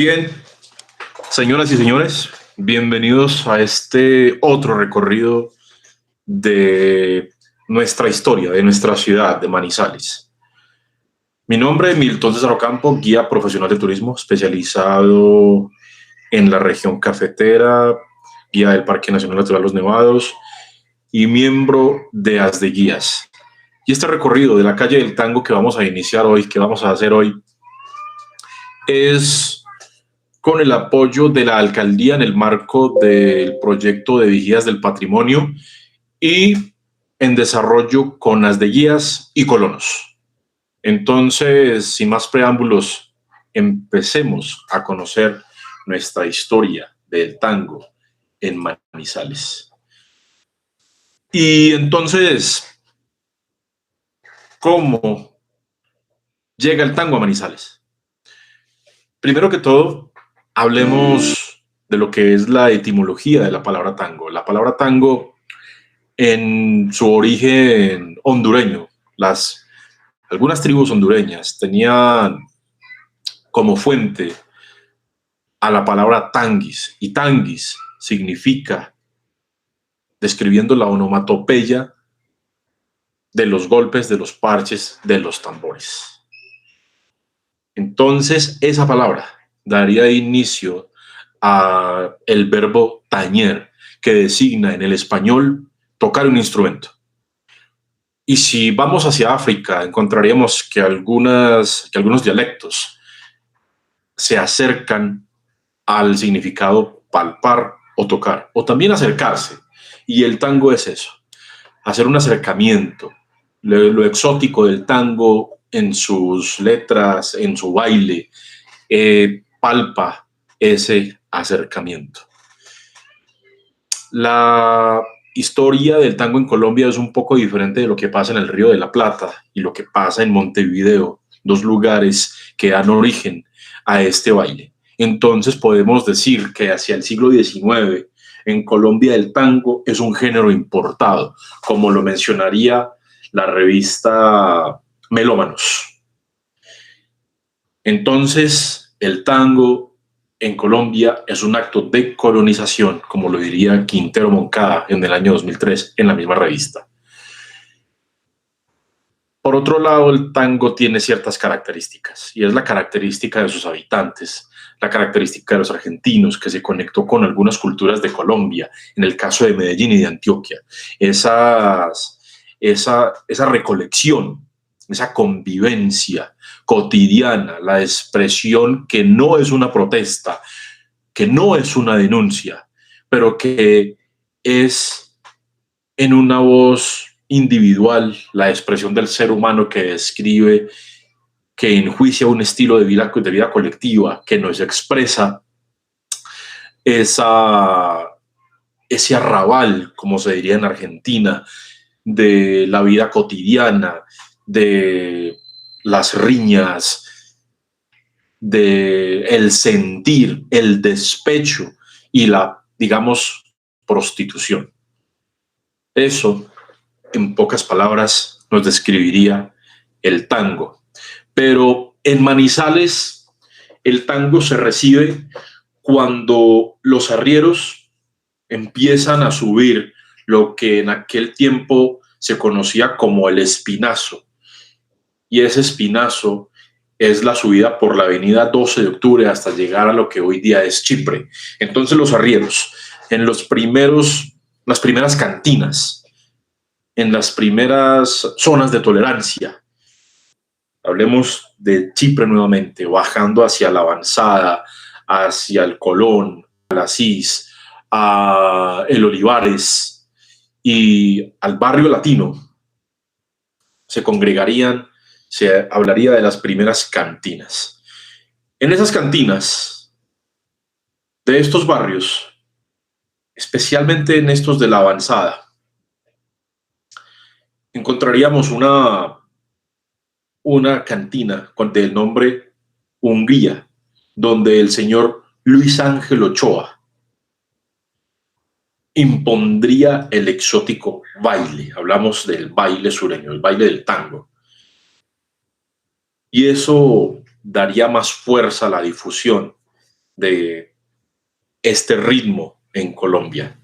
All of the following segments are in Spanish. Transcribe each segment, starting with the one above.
Bien, señoras y señores, bienvenidos a este otro recorrido de nuestra historia, de nuestra ciudad de Manizales. Mi nombre es Milton César Ocampo, guía profesional de turismo especializado en la región cafetera, guía del Parque Nacional Natural Los Nevados y miembro de As de Guías. Y este recorrido de la calle del Tango que vamos a iniciar hoy, que vamos a hacer hoy, es con el apoyo de la alcaldía en el marco del proyecto de Vigías del Patrimonio y en desarrollo con As de Guías y Colonos. Entonces, sin más preámbulos, empecemos a conocer nuestra historia del tango en Manizales. Y entonces, ¿cómo llega el tango a Manizales? Primero que todo, hablemos de lo que es la etimología de la palabra tango. La palabra tango, en su origen hondureño, algunas tribus hondureñas tenían como fuente a la palabra tanguis, y tanguis significa, describiendo la onomatopeya de los golpes, de los parches, de los tambores. Entonces, esa palabra daría inicio a el verbo tañer, que designa en el español tocar un instrumento. Y si vamos hacia África, encontraríamos que algunos dialectos se acercan al significado palpar o tocar, o también acercarse. Y el tango es eso, hacer un acercamiento. Lo exótico del tango en sus letras, en su baile, palpa ese acercamiento. La historia del tango en Colombia es un poco diferente de lo que pasa en el Río de la Plata y lo que pasa en Montevideo, dos lugares que dan origen a este baile. Entonces podemos decir que hacia el siglo XIX en Colombia el tango es un género importado, como lo mencionaría la revista Melómanos. Entonces el tango en Colombia es un acto de colonización, como lo diría Quintero Moncada en el año 2003 en la misma revista. Por otro lado, el tango tiene ciertas características, y es la característica de sus habitantes, la característica de los argentinos, que se conectó con algunas culturas de Colombia, en el caso de Medellín y de Antioquia. Esa recolección, esa convivencia cotidiana, la expresión que no es una protesta, que no es una denuncia, pero que es en una voz individual, la expresión del ser humano que describe, que enjuicia un estilo de vida colectiva, que nos expresa ese arrabal, como se diría en Argentina, de la vida cotidiana, de las riñas, de el sentir, el despecho y la, digamos, prostitución. Eso, en pocas palabras, nos describiría el tango. Pero en Manizales el tango se recibe cuando los arrieros empiezan a subir lo que en aquel tiempo se conocía como el espinazo. Y ese espinazo es la subida por la avenida 12 de octubre hasta llegar a lo que hoy día es Chipre. Entonces los arrieros, en las primeras cantinas, en las primeras zonas de tolerancia, hablemos de Chipre nuevamente, bajando hacia la Avanzada, hacia el Colón, al Asís, a el Olivares y al barrio latino, se congregarían, se hablaría de las primeras cantinas. En esas cantinas de estos barrios, especialmente en estos de la Avanzada, encontraríamos una cantina del nombre Hungría, donde el señor Luis Ángel Ochoa impondría el exótico baile. Hablamos del baile sureño, el baile del tango. Y eso daría más fuerza a la difusión de este ritmo en Colombia.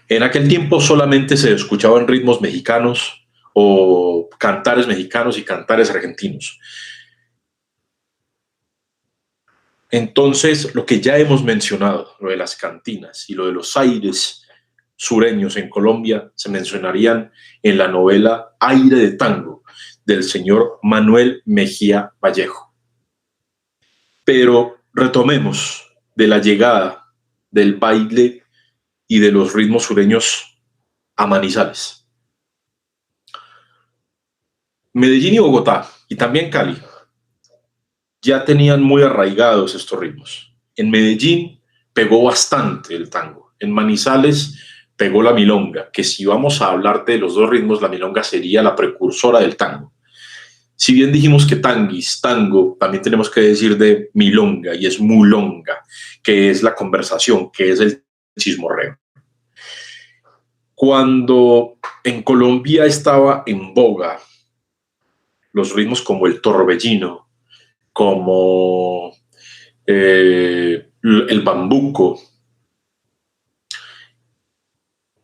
En aquel tiempo solamente se escuchaban ritmos mexicanos o cantares mexicanos y cantares argentinos. Entonces, lo que ya hemos mencionado, lo de las cantinas y lo de los aires sureños en Colombia, se mencionarían en la novela Aire de Tango del señor Manuel Mejía Vallejo. Pero retomemos de la llegada del baile y de los ritmos sureños a Manizales. Medellín y Bogotá, y también Cali, ya tenían muy arraigados estos ritmos. En Medellín pegó bastante el tango. En Manizales pegó la milonga, que si vamos a hablar de los dos ritmos, la milonga sería la precursora del tango. Si bien dijimos que tanguis, tango, también tenemos que decir de milonga, y es mulonga, que es la conversación, que es el chismorreo. Cuando en Colombia estaba en boga los ritmos como el torbellino, como el bambuco,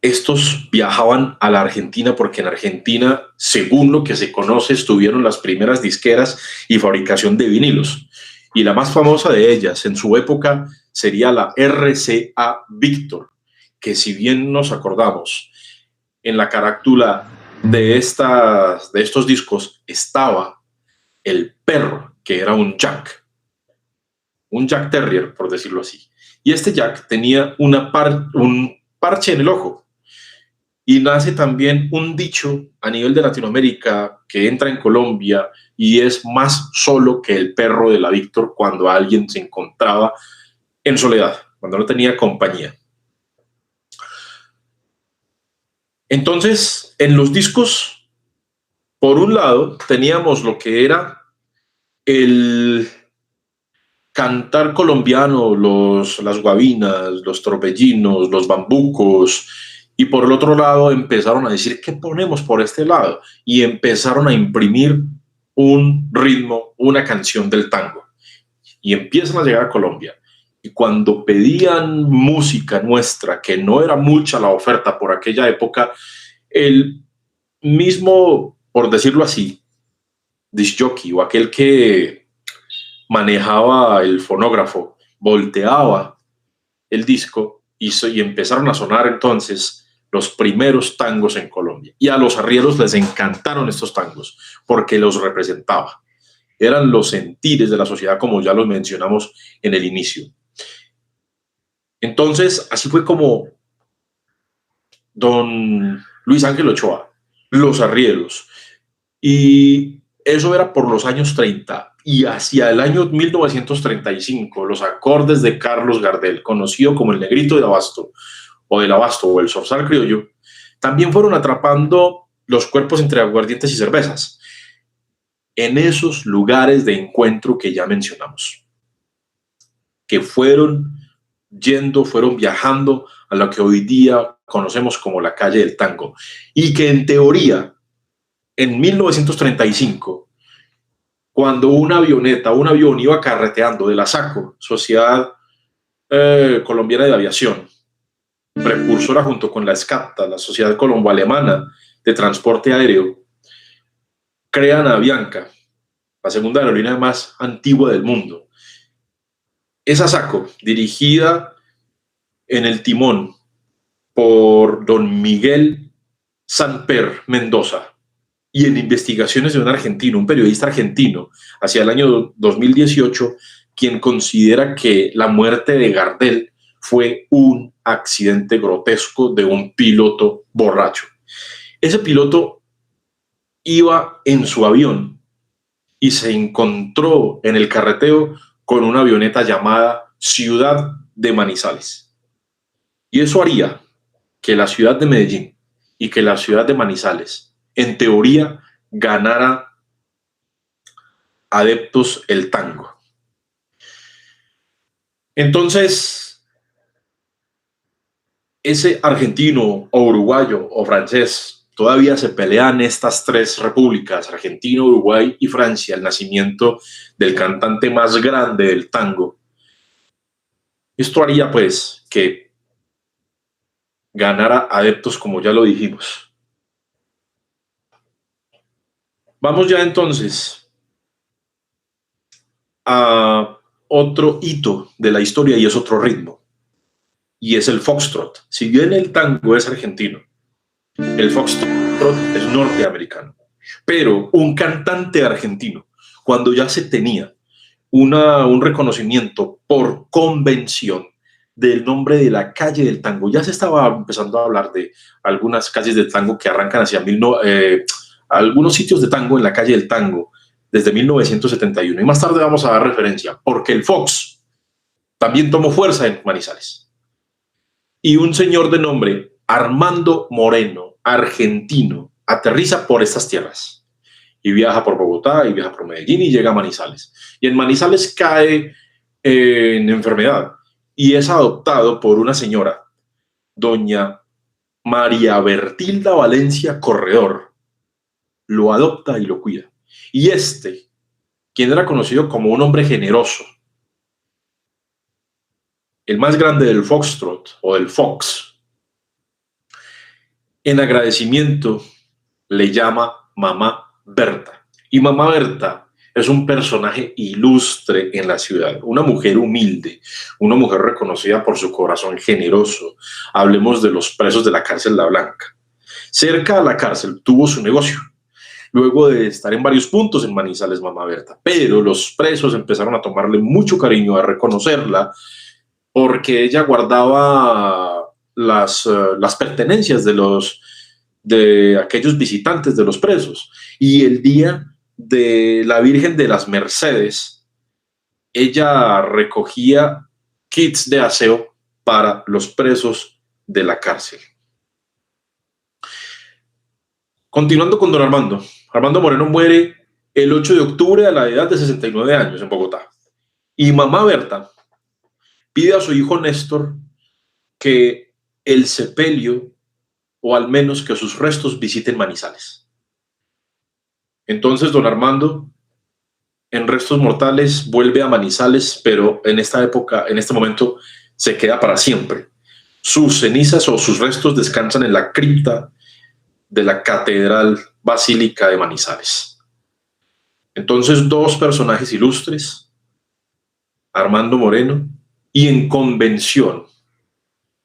estos viajaban a la Argentina porque en Argentina, según lo que se conoce, estuvieron las primeras disqueras y fabricación de vinilos. Y la más famosa de ellas en su época sería la RCA Victor, que si bien nos acordamos, en la carátula de estos discos estaba el perro, que era un Jack Terrier, por decirlo así. Y este Jack tenía un parche en el ojo. Y nace también un dicho a nivel de Latinoamérica que entra en Colombia y es más solo que el perro de la Víctor cuando alguien se encontraba en soledad, cuando no tenía compañía. Entonces, en los discos, por un lado, teníamos lo que era el cantar colombiano, las guabinas, los torbellinos, los bambucos, y por el otro lado empezaron a decir, ¿qué ponemos por este lado? Y empezaron a imprimir un ritmo, una canción del tango. Y empiezan a llegar a Colombia. Y cuando pedían música nuestra, que no era mucha la oferta por aquella época, el mismo, por decirlo así, disc jockey o aquel que manejaba el fonógrafo, volteaba el disco y empezaron a sonar entonces los primeros tangos en Colombia. Y a los arrieros les encantaron estos tangos porque los representaba. Eran los sentires de la sociedad, como ya los mencionamos en el inicio. Entonces, así fue como don Luis Ángel Ochoa, los arrieros. Y eso era por los años 30. Y hacia el año 1935, los acordes de Carlos Gardel, conocido como el Negrito de Abasto, o del Abasto, o el Zorzal criollo, también fueron atrapando los cuerpos entre aguardientes y cervezas, en esos lugares de encuentro que ya mencionamos, que fueron viajando a lo que hoy día conocemos como la calle del tango, y que en teoría, en 1935, cuando un avión iba carreteando de la SACO, Sociedad Colombiana de Aviación, precursora junto con la SCAPTA, la Sociedad Colombo-Alemana de Transporte Aéreo, crean a Avianca, la segunda aerolínea más antigua del mundo. Esa SACO, dirigida en el timón por don Miguel Samper Mendoza, y en investigaciones de un argentino, un periodista argentino, hacia el año 2018, quien considera que la muerte de Gardel fue un accidente grotesco de un piloto borracho. Ese piloto iba en su avión y se encontró en el carreteo con una avioneta llamada Ciudad de Manizales. Y eso haría que la ciudad de Medellín y que la ciudad de Manizales, en teoría, ganara adeptos el tango. Entonces, ese argentino o uruguayo o francés, todavía se pelean estas tres repúblicas, Argentina, Uruguay y Francia, el nacimiento del cantante más grande del tango. Esto haría pues que ganara adeptos, como ya lo dijimos. Vamos ya entonces a otro hito de la historia y es otro ritmo, y es el foxtrot. Si bien el tango es argentino, el foxtrot es norteamericano, pero un cantante argentino, cuando ya se tenía un reconocimiento por convención del nombre de la calle del tango, ya se estaba empezando a hablar de algunas calles del tango que arrancan hacia algunos sitios de tango en la calle del tango desde 1971, y más tarde vamos a dar referencia, porque el Fox también tomó fuerza en Manizales. Y un señor de nombre Armando Moreno, argentino, aterriza por estas tierras y viaja por Bogotá y viaja por Medellín y llega a Manizales. Y en Manizales cae en enfermedad y es adoptado por una señora, doña María Bertilda Valencia Corredor. Lo adopta y lo cuida. Y quien era conocido como un hombre generoso, el más grande del foxtrot o del fox, en agradecimiento le llama Mamá Berta. Y Mamá Berta es un personaje ilustre en la ciudad, una mujer humilde, una mujer reconocida por su corazón generoso. Hablemos de los presos de la cárcel La Blanca. Cerca a la cárcel tuvo su negocio, luego de estar en varios puntos en Manizales, Mamá Berta, pero los presos empezaron a tomarle mucho cariño, a reconocerla, porque ella guardaba las pertenencias de aquellos visitantes de los presos. Y el día de la Virgen de las Mercedes, ella recogía kits de aseo para los presos de la cárcel. Continuando con don Armando. Armando Moreno muere el 8 de octubre a la edad de 69 años en Bogotá. Y Mamá Berta pide a su hijo Néstor que el sepelio, o al menos que sus restos, visiten Manizales. Entonces don Armando, en restos mortales, vuelve a Manizales, pero en esta época, en este momento, se queda para siempre. Sus cenizas o sus restos descansan en la cripta de la Catedral Basílica de Manizales. Entonces, dos personajes ilustres, Armando Moreno, y en convención,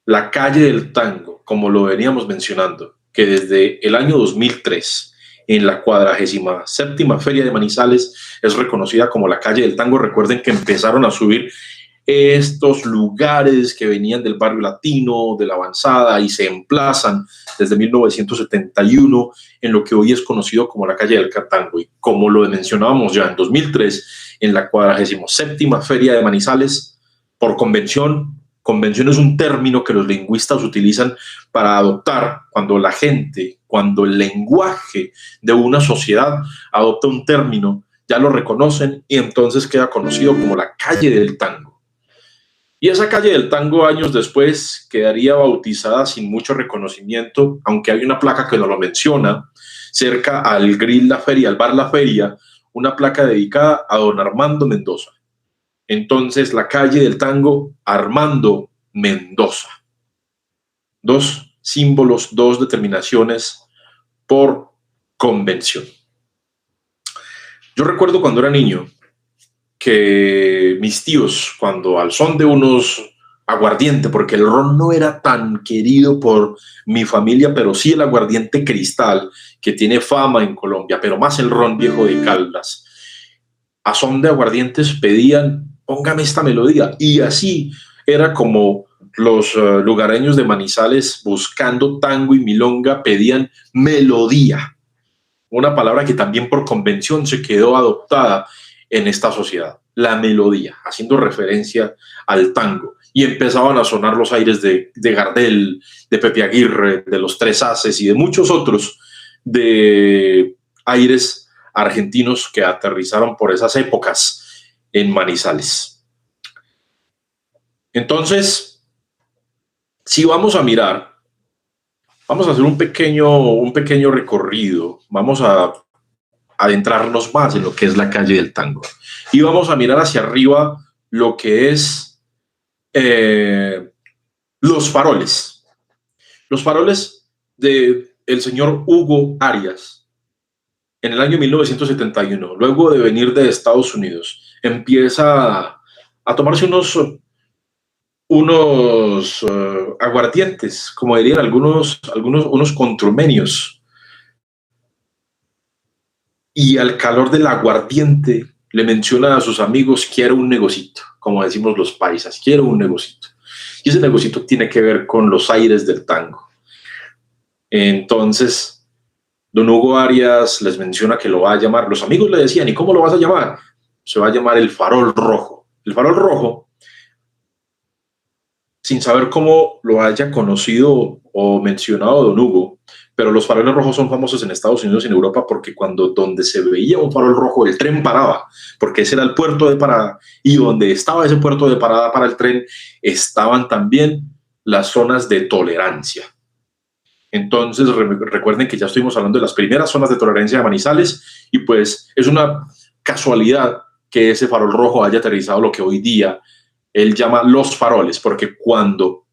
la calle del tango, como lo veníamos mencionando, que desde el año 2003, en la 47ª Feria de Manizales, es reconocida como la calle del tango. Recuerden que empezaron a subir estos lugares que venían del barrio latino, de la avanzada, y se emplazan desde 1971 en lo que hoy es conocido como la calle del tango. Y como lo mencionábamos ya en 2003, en la 47ª Feria de Manizales, por convención. Convención es un término que los lingüistas utilizan para adoptar cuando el lenguaje de una sociedad adopta un término, ya lo reconocen y entonces queda conocido como la calle del tango. Y esa calle del tango, años después, quedaría bautizada sin mucho reconocimiento, aunque hay una placa que nos lo menciona, cerca al grill La Feria, al bar La Feria, una placa dedicada a don Armando Mendoza. Entonces, la calle del tango, Armando Mendoza. Dos símbolos, dos determinaciones por convención. Yo recuerdo cuando era niño que mis tíos, cuando al son de unos aguardiente, porque el ron no era tan querido por mi familia, pero sí el aguardiente Cristal, que tiene fama en Colombia, pero más el ron viejo de Caldas, a son de aguardientes pedían, póngame esta melodía, y así era como los lugareños de Manizales, buscando tango y milonga, pedían melodía, una palabra que también por convención se quedó adoptada en esta sociedad, la melodía, haciendo referencia al tango. Y empezaban a sonar los aires de Gardel, de Pepe Aguirre, de los Tres Haces y de muchos otros de aires argentinos que aterrizaron por esas épocas en Manizales. Entonces, si vamos a mirar, vamos a hacer un pequeño recorrido, vamos a adentrarnos más en lo que es la calle del tango y vamos a mirar hacia arriba lo que es Los faroles. Los faroles de el señor Hugo Arias, en el año 1971, luego de venir de Estados Unidos, empieza a tomarse unos aguardientes, como dirían unos contrumenios, y al calor del aguardiente le menciona a sus amigos: quiero un negocito, como decimos los paisas, quiero un negocito. Y ese negocito tiene que ver con los aires del tango. Entonces, don Hugo Arias les menciona que lo va a llamar. Los amigos le decían: ¿y cómo lo vas a llamar? Se va a llamar el Farol Rojo. El Farol Rojo, sin saber cómo lo haya conocido o mencionado don Hugo, pero los faroles rojos son famosos en Estados Unidos y en Europa porque donde se veía un farol rojo, el tren paraba, porque ese era el puerto de parada, y donde estaba ese puerto de parada para el tren estaban también las zonas de tolerancia. Entonces recuerden que ya estuvimos hablando de las primeras zonas de tolerancia de Manizales, y pues es una casualidad que ese farol rojo haya aterrizado lo que hoy día él llama los faroles, porque cuando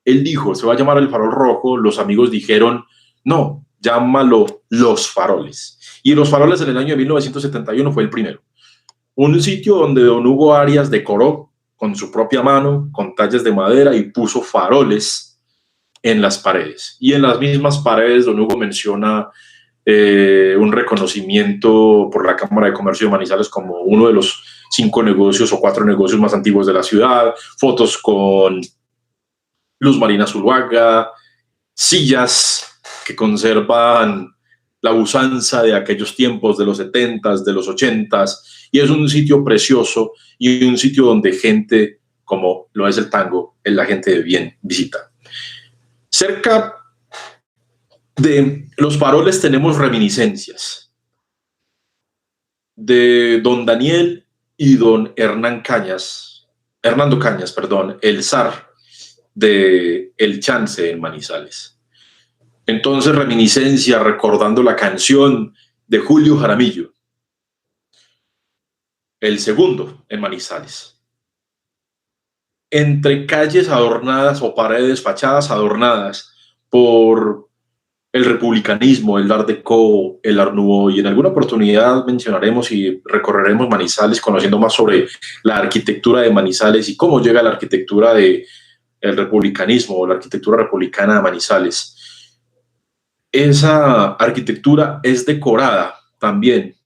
él dijo se va a llamar el farol rojo, los amigos dijeron: no, llámalo los faroles. Y los faroles en el año de 1971 fue el primero. Un sitio donde don Hugo Arias decoró con su propia mano, con tallas de madera, y puso faroles en las paredes. Y en las mismas paredes don Hugo menciona un reconocimiento por la Cámara de Comercio de Manizales como uno de los 5 negocios o 4 negocios más antiguos de la ciudad, fotos con Luz Marina Zuluaga, sillas que conservan la usanza de aquellos tiempos de los 70s, de los 80s, y es un sitio precioso y un sitio donde gente, como lo es el tango, la gente de bien visita. Cerca de los faroles tenemos reminiscencias de don Daniel y don Hernando Cañas, el zar de El Chance en Manizales. Entonces, reminiscencia recordando la canción de Julio Jaramillo, el segundo en Manizales. Entre calles adornadas o paredes, fachadas adornadas por el republicanismo, el Art Deco, el Art Nouveau, y en alguna oportunidad mencionaremos y recorreremos Manizales conociendo más sobre la arquitectura de Manizales y cómo llega la arquitectura del republicanismo o la arquitectura republicana de Manizales. Esa arquitectura es decorada también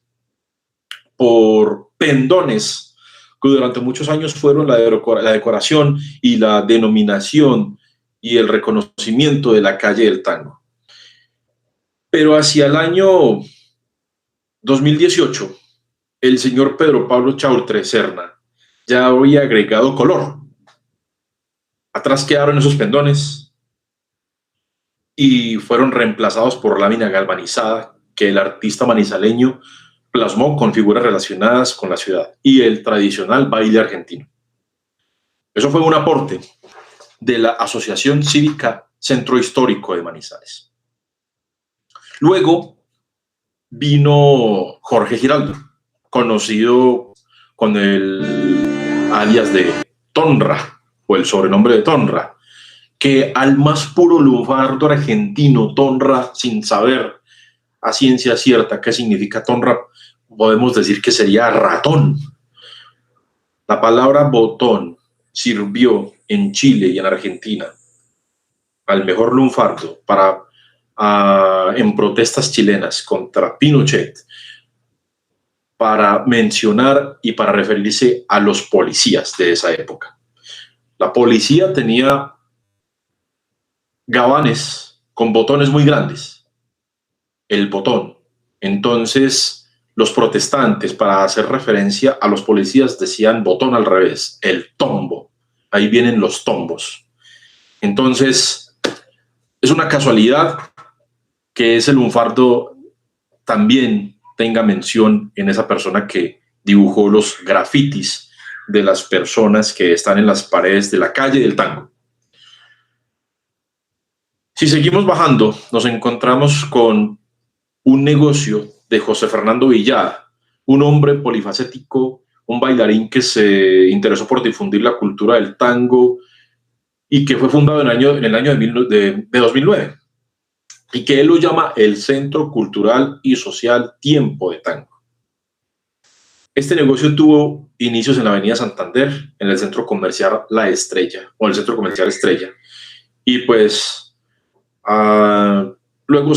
por pendones que durante muchos años fueron la decoración y la denominación y el reconocimiento de la calle del tango. Pero hacia el año 2018, el señor Pedro Pablo Chaurtre Serna ya había agregado color. Atrás quedaron esos pendones y fueron reemplazados por lámina galvanizada que el artista manizaleño plasmó con figuras relacionadas con la ciudad y el tradicional baile argentino. Eso fue un aporte de la Asociación Cívica Centro Histórico de Manizales. Luego vino Jorge Giraldo, conocido con el alias de Tonra o el sobrenombre de Tonra, que al más puro lunfardo argentino, Tonra, sin saber a ciencia cierta qué significa Tonra, podemos decir que sería ratón. La palabra botón sirvió en Chile y en Argentina al mejor lunfardo en protestas chilenas contra Pinochet, para mencionar y para referirse a los policías de esa época. La policía tenía gabanes con botones muy grandes, el botón. Entonces, los protestantes, para hacer referencia a los policías, decían botón al revés, el tombo. Ahí vienen los tombos. Entonces, es una casualidad que ese lunfardo también tenga mención en esa persona que dibujó los grafitis de las personas que están en las paredes de la calle del tango. Si seguimos bajando, nos encontramos con un negocio de José Fernando Villada, un hombre polifacético un bailarín que se interesó por difundir la cultura del tango y que fue fundado en el año de 2009, y que él lo llama el Centro Cultural y Social Tiempo de Tango. Este negocio tuvo inicios en la Avenida Santander, en el centro comercial La Estrella, o el centro comercial Estrella, y pues luego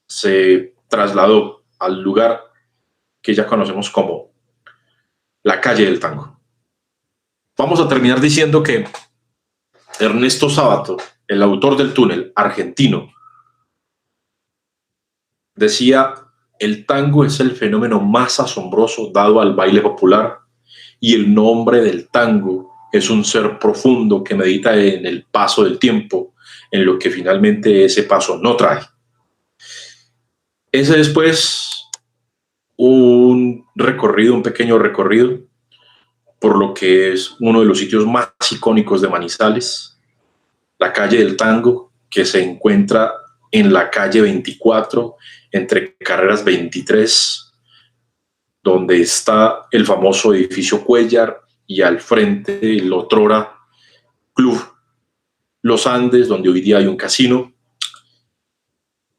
se trasladó al lugar que ya conocemos como la calle del tango. Vamos a terminar diciendo que Ernesto Sábato, el autor del túnel argentino, decía: el tango es el fenómeno más asombroso dado al baile popular, y el nombre del tango es un ser profundo que medita en el paso del tiempo, en lo que finalmente ese paso no trae. Ese es pues un pequeño recorrido por lo que es uno de los sitios más icónicos de Manizales, la calle del tango, que se encuentra en la calle 24, entre carreras 23, donde está el famoso edificio Cuellar, y al frente el otrora Club Los Andes, donde hoy día hay un casino,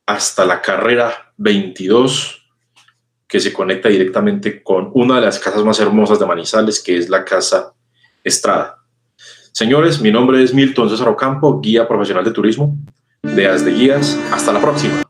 hasta la carrera 22, que se conecta directamente con una de las casas más hermosas de Manizales, que es la Casa Estrada. Señores, mi nombre es Milton César Ocampo, guía profesional de turismo de As de Guías. Hasta la próxima.